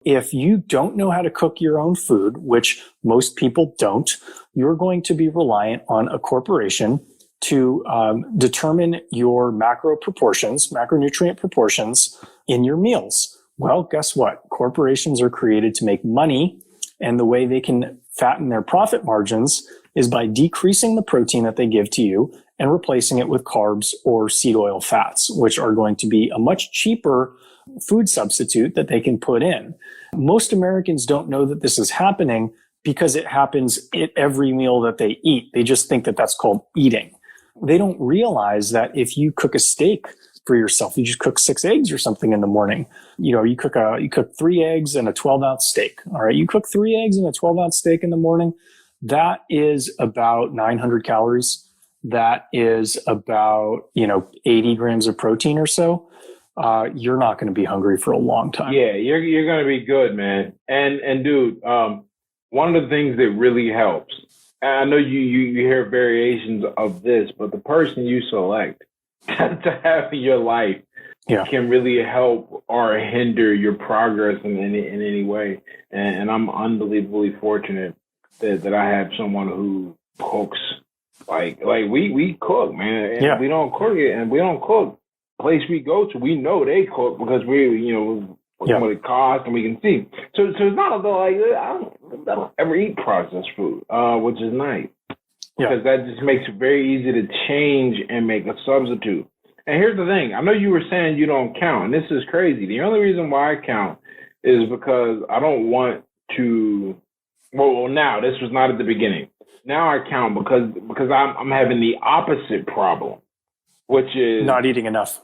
If you don't know how to cook your own food, which most people don't, you're going to be reliant on a corporation to determine your macronutrient proportions in your meals. Well, guess what? Corporations are created to make money, and the way they can fatten their profit margins is by decreasing the protein that they give to you and replacing it with carbs or seed oil fats, which are going to be a much cheaper food substitute that they can put in. Most Americans don't know that this is happening because it happens at every meal that they eat. They just think that that's called eating. They don't realize that if you cook a steak for yourself, you just cook 6 eggs or something in the morning. You cook 3 eggs and a 12-ounce steak. All right. You cook 3 eggs and a 12-ounce steak in the morning. That is about 900 calories. That is about, 80 grams of protein or so. You're not going to be hungry for a long time. Yeah, you're going to be good, man. And dude, one of the things that really helps, and I know you hear variations of this, but the person you select to have in your life can really help or hinder your progress in any way. And I'm unbelievably fortunate that I have someone who cooks like we cook, man. And we don't cook it, and we don't cook. Place we go to, we know they cook because we, what it costs and we can see. So it's not like I don't ever eat processed food, which is nice because that just makes it very easy to change and make a substitute. And here's the thing: I know you were saying you don't count, and this is crazy. The only reason why I count is because I don't want to. Well, now this was not at the beginning. Now I count because I'm having the opposite problem, which is not eating enough.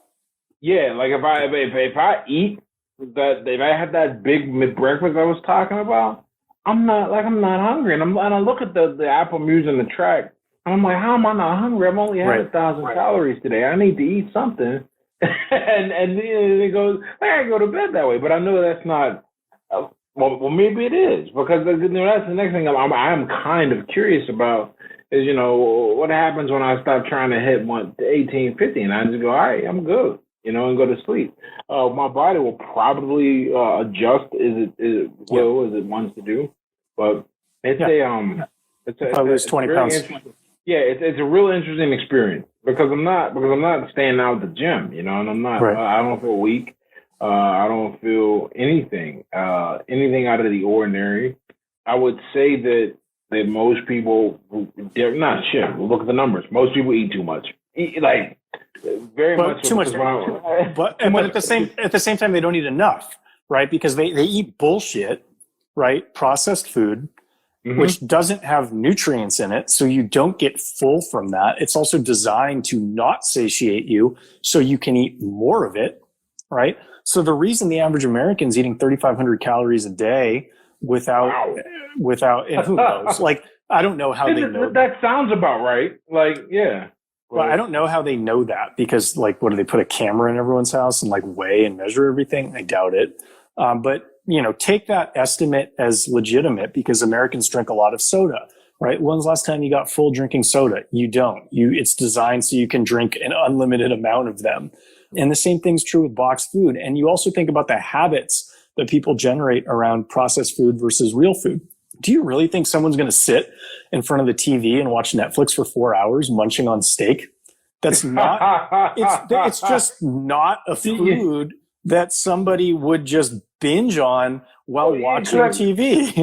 Yeah, like if I eat that, if I have that big breakfast I was talking about, I'm not hungry, and I look at the Apple Music and the track, and I'm like, how am I not hungry? I've only had 1,000 calories today. I need to eat something, and it goes, I gotta go to bed that way. But I know that's not. Well, maybe it is because that's the next thing I'm kind of curious about is what happens when I stop trying to hit 1850 and I just go, all right, I'm good. And go to sleep. My body will probably adjust as it wants to do, but it's I lose 20 pounds. Yeah, it's a real interesting experience because I'm not staying out at the gym, and I'm not. I don't feel weak. I don't feel anything out of the ordinary. I would say that most people, they're not shit. Look at the numbers. Most people eat too much. Very much too much. But at the same time, they don't eat enough, right? Because they eat bullshit, right? Processed food, which doesn't have nutrients in it, so you don't get full from that. It's also designed to not satiate you, so you can eat more of it, right? So the reason the average American is eating 3,500 calories a day without, and who knows? I don't know how they know that sounds about right. Well, I don't know how they know that because, what do they put a camera in everyone's house and weigh and measure everything? I doubt it. But take that estimate as legitimate because Americans drink a lot of soda, right? When's the last time you got full drinking soda? You don't. It's designed so you can drink an unlimited amount of them. And the same thing's true with boxed food. And you also think about the habits that people generate around processed food versus real food. Do you really think someone's going to sit in front of the TV and watch Netflix for 4 hours munching on steak? That's not, it's just not a food that somebody would just binge on while watching TV.